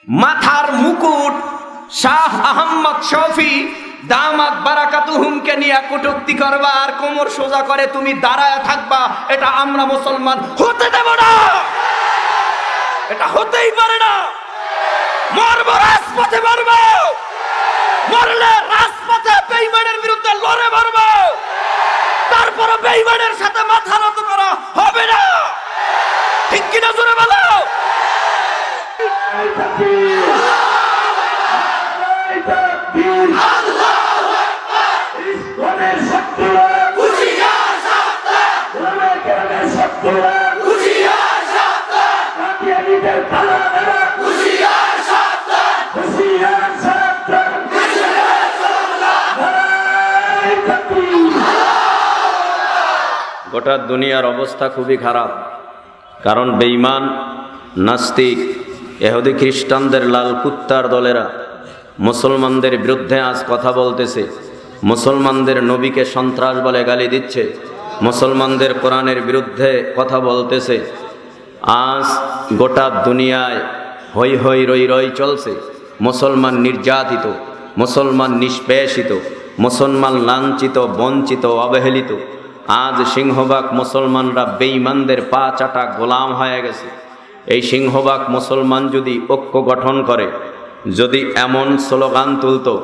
মাথার মুকুট শাহ আহমদ শফি দামাত বারাকাতুহুমকে নিয়ে কটূক্তি করবা আর কোমর সোজা করে তুমি দাঁড়ায় থাকবা, এটা আমরা মুসলমান হতে দেব না। এটা হতেই পারে না। মরব রাজপথে, মরব, মরলে রাজপথে বেঈমানের বিরুদ্ধে লড়ে মরব, তারপর বেঈমানের সাথে মাথা নত করা হবে না। ঠিক কিনা জোরে বলো। গোটা দুনিয়ার অবস্থা খুবই খারাপ, কারণ বেঈমান, নাস্তিক, ইহুদি খ্রিস্টানদের লাল কুত্তার দলেরা মুসলমানদের বিরুদ্ধে আজ কথা বলতেছে, মুসলমানদের নবীকে সন্ত্রাস বলে গালি দিচ্ছে, মুসলমানদের কোরআনের বিরুদ্ধে কথা বলতেছে। আজ গোটা দুনিয়ায় হই হই রই রই চলছে। মুসলমান নির্যাতিত, মুসলমান নিষ্পেষিত, মুসলমান লাঞ্ছিত, বঞ্চিত, অবহেলিত। আজ সিংহভাগ মুসলমানরা বেঈমানদের পা চাটা গোলাম হয়ে গেছে। এই সিংহভাগ মুসলমান যদি ঐক্য গঠন করে, যদি এমন স্লোগান তুলতো,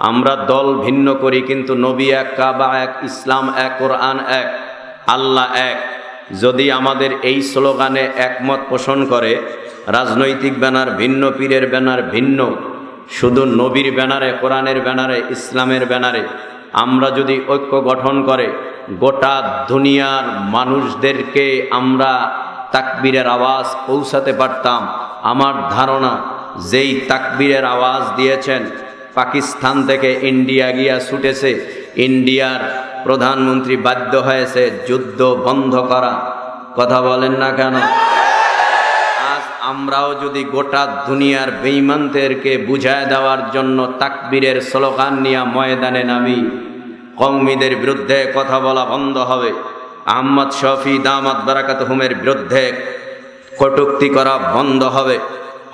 আমরা দল ভিন্ন করি কিন্তু নবী এক, কাবা এক, ইসলাম এক, কোরআন এক, আল্লাহ এক, যদি আমাদের এই স্লোগানে একমত পোষণ করে, রাজনৈতিক ব্যানার ভিন্ন, পীরের ব্যানার ভিন্ন, শুধু নবীর ব্যানারে, কোরআনের ব্যানারে, ইসলামের ব্যানারে আমরা যদি ঐক্য গঠন করে গোটা দুনিয়ার মানুষদেরকে আমরা তাকবীরের আওয়াজ পৌঁছাতে পারতাম। আমার ধারণা যেই তাকবীরের আওয়াজ দিয়েছেন, পাকিস্তান থেকে ইন্ডিয়া গিয়া ছুটেছে, ইন্ডিয়ার প্রধানমন্ত্রী বাধ্য হয়েছে যুদ্ধ বন্ধ করা। কথা বলেন না কেন? আজ আমরাও যদি গোটা দুনিয়ার বেঈমানদেরকে বুঝায় দেওয়ার জন্য তাকবীরের স্লোগান নিয়ে ময়দানে নামি, কওমিদের বিরুদ্ধে কথা বলা বন্ধ হবে, আহমদ শফি দামাত বারাকাতুহুমের বিরুদ্ধে কটূক্তি করা বন্ধ হবে,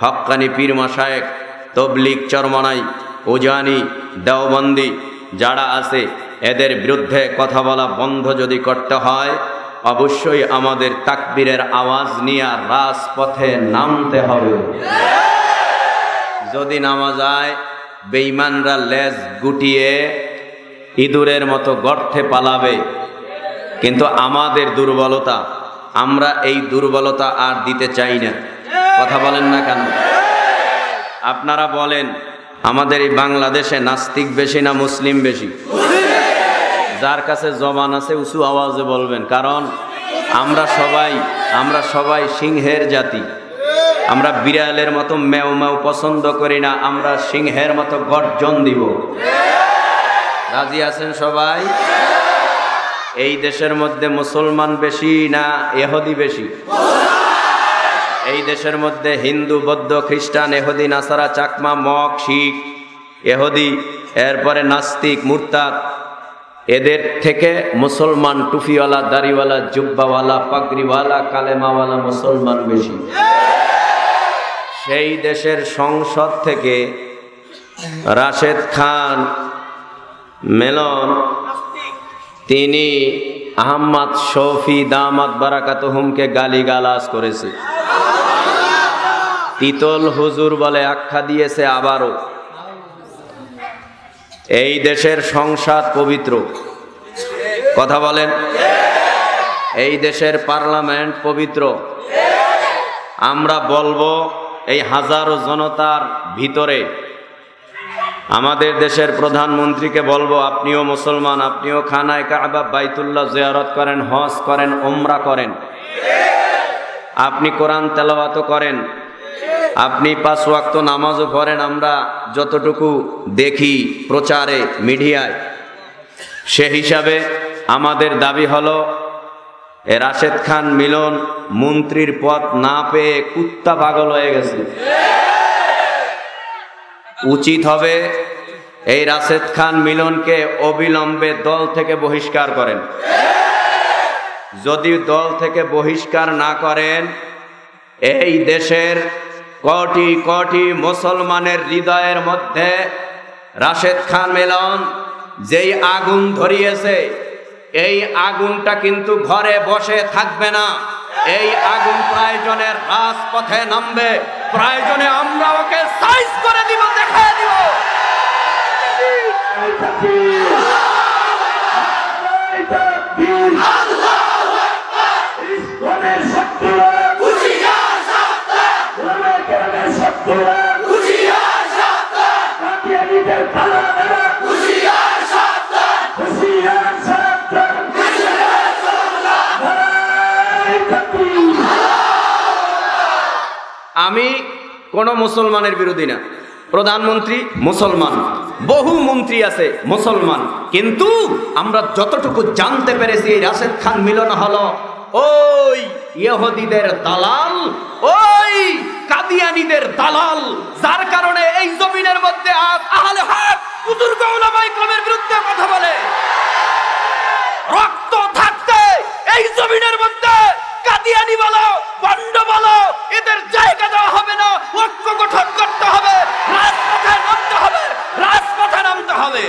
হক্কানি পীর মাশায়েখ, তবলিগ, চরমনাই, উজানি, দেওবন্দি যারা আছে এদের বিরুদ্ধে কথা বলা বন্ধ যদি করতে হয়, অবশ্যই আমাদের তাকবীরের আওয়াজ নিয়ে রাজপথে নামতে হবে। যদি নামা যায়, বেঈমানরা লেজ গুটিয়ে ইঁদুরের মতো গর্তে পালাবে। কিন্তু আমাদের দুর্বলতা, আমরা এই দুর্বলতা আর দিতে চাই না। কথা বলেন না কেন? আপনারা বলেন, আমাদের এই বাংলাদেশে নাস্তিক বেশি না মুসলিম বেশি? যার কাছে জবান আছে উঁচু আওয়াজে বলবেন, কারণ আমরা সবাই সিংহের জাতি। আমরা বিড়ালের মতো ম্যাও ম্যাও পছন্দ করি না, আমরা সিংহের মতো গর্জন দিব। রাজি আছেন সবাই? এই দেশের মধ্যে মুসলমান বেশি না ইহুদি বেশি? এই দেশের মধ্যে হিন্দু, বৌদ্ধ, খ্রিস্টান, ইহুদি, নাসারা, চাকমা, মগ, শিখ, ইহুদি, এরপরে নাস্তিক, মুরতাদ, এদের থেকে মুসলমান টুপিওয়ালা, দাড়িওয়ালা, জুব্বাওয়ালা, পাগড়িওয়ালা, কালেমাওয়ালা মুসলমান বেশি। সেই দেশের সংসদ থেকে রাশেদ খান মেলন তিনি আহমদ শফি দামাত বারাকাতুহুমকে গালিগালাজ করেছে, তিতল হুজুর বলে আখ্যা দিয়েছে। আবারও এই দেশের সংসদ পবিত্র। কথা বলেন, এই দেশের পার্লামেন্ট পবিত্র। আমরা বলবো এই হাজারো জনতার ভিতরে আমাদের দেশের প্রধানমন্ত্রীকে বলবো, আপনিও মুসলমান, আপনিও খানায় কাবা, বাইতুল্লাহ জিয়ারত করেন, হজ করেন, উমরা করেন, আপনি কোরআন তেলাওয়াত করেন, আপনি 5 ওয়াক্ত নামাজও পড়েন। আমরা যতটুকু দেখি প্রচারে, মিডিয়ায়, সে হিসাবে আমাদের দাবি হলো রাশেদ খান মিলন মন্ত্রীর পদ না পেয়ে কুত্তা পাগল হয়ে গেছে। উচিত হবে এই রাশেদ খান মিলনকে অবিলম্বে দল থেকে বহিষ্কার করেন। যদি দল থেকে বহিষ্কার না করেন, এই দেশের কোটি কোটি মুসলমানের হৃদয়ের মধ্যে রাশেদ খান মিলন যেই আগুন ধরিয়েছে, এই আগুনটা কিন্তু ঘরে বসে থাকবে না। এই আগুন প্রয়োজনে রাজপথে নামবে, প্রয়োজনে আমরা ওকে সাইজ করে দিব, দেখায় দিব। আমি কোন মুসলমানের বিরোধী না। প্রধানমন্ত্রী মুসলমান, বহু মন্ত্রী আছে মুসলমান, কিন্তু আমরা যতটুকু জানতে পেরেছি এই রাশেদ খান মিলন হলো ওই ইহুদিদের দালাল, ওই কাদিয়ানীদের দালাল, যার কারণে এই জমিনের মধ্যে আহলে হক বুজুর্গ উলামায়ে কেরামের বিরুদ্ধে কথা বলে। রক্ত থাকতে এই জমিনের মধ্যে কাদিয়ানী বলো, বন্ড বলো, এদের জায়গা দেওয়া হবে না। ঐক্য গঠন করতে হবে, রাজপথে নামতে হবে, রাজপথে নামতে হবে।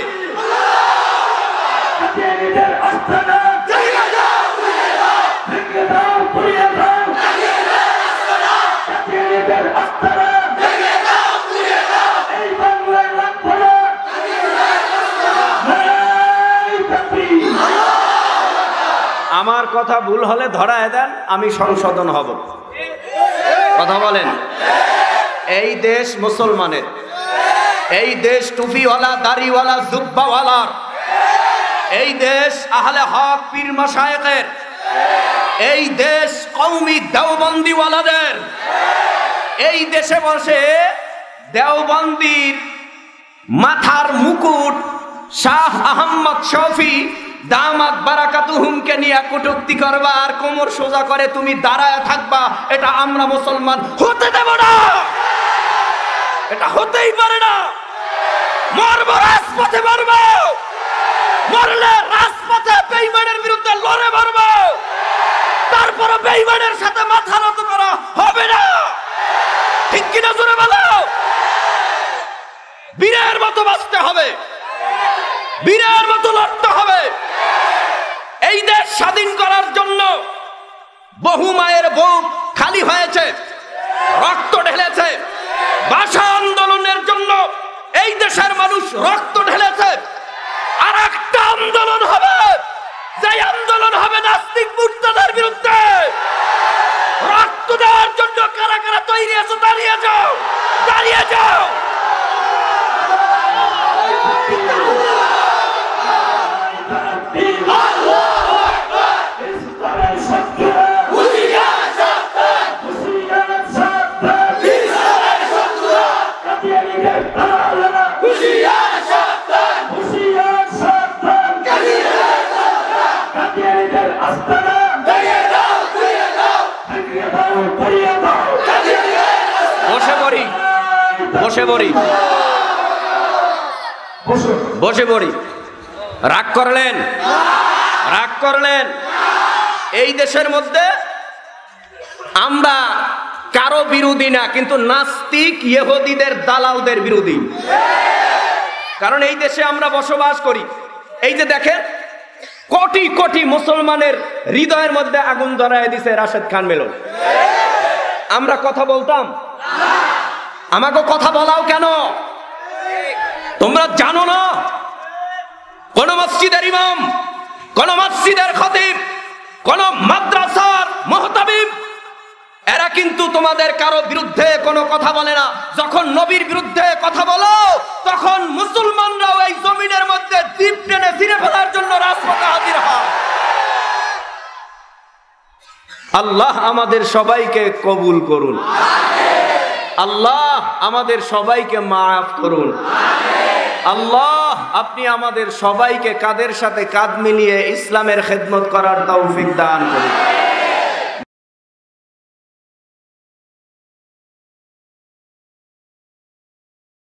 আমার কথা ভুল হলে ধরায় দেন, আমি সংশোধন হব। কথা বলেন। এই দেশ মুসলমানের, এই দেশ টুপিওয়ালা, দাড়িওয়ালা, জুব্বাওয়ালার, এই দেশ আহলে হক পীর মাশায়েখের, এই দেশ কওমি দেওবন্দিওয়ালাদের। এই দেশে বসে দেওবন্দির মাথার মুকুট শাহ আহমদ শফি দামাত বারাকাতুহুমকে নিয়ে কটূক্তি করবা আর কোমর সোজা করে তুমি দাঁড়ায় থাকবা, এটা আমরা মুসলমান হতে দেব না। এটা হতেই পারে না। মরবো রাজপথে, মরবো, মরলে রাজপথে বেঈমানের বিরুদ্ধে লড়ে মরবো। তারপর বেঈমানের সাথে মাথা নত করা হবে না। ঠিক কিনা জোরে বলো। বীরের মতো বাঁচতে হবে, বীরের মতো লড়তে হবে। এই দেশ স্বাধীন করার জন্য বহু মায়ের বুক খালি হয়েছে, রক্ত ঢেলেছে। ভাষা আন্দোলনের জন্য এই দেশের মানুষ রক্ত ঢেলেছে। আর একটা আন্দোলন হবে, যে আন্দোলন হবে নাস্তিক মুর্তাদের বিরুদ্ধে। রক্ত দেওয়ার জন্য কারা কারা তৈরি আছে? দাঁড়িয়ে যাও, দাঁড়িয়ে যাও। বসে পড়ি। রাগ করলেন, রাগ করলেন। এই দেশের মধ্যে আমরা কারো বিরোধী না, কিন্তু নাস্তিক ইহুদিদের দালালদের বিরোধী। কারণ এই দেশে আমরা বসবাস করি। এই যে দেখেন, কোটি কোটি মুসলমানের হৃদয়ের মধ্যে আগুন ধরায় দিছে রাশেদ খান মিলন। আমরা কথা বলতাম? আমাকে কথা বলাও কেন? তোমরা জানো না কোন মসজিদের ইমাম, কোন মসজিদের খতিব, কোন মাদ্রাসার মুহতামিম, এরা কিন্তু তোমাদের কারো বিরুদ্ধে কোনো কথা বলে না। যখন নবীর বিরুদ্ধে কথা বলো, তখন মুসলমানরাও এই জমিনের মধ্যে দ্বীপ টেনে ছিঁড়ে ফেলার জন্য রাজপথে হাজির হয়। আল্লাহ আমাদের সবাইকে কবুল করুন, আল্লাহ আমাদের সবাইকে মাফ করুন। আল্লাহ আপনি আমাদের সবাইকে কাঁধের সাথে কাঁধ মিলিয়ে ইসলামের খেদমত করার তৌফিক দান করুন।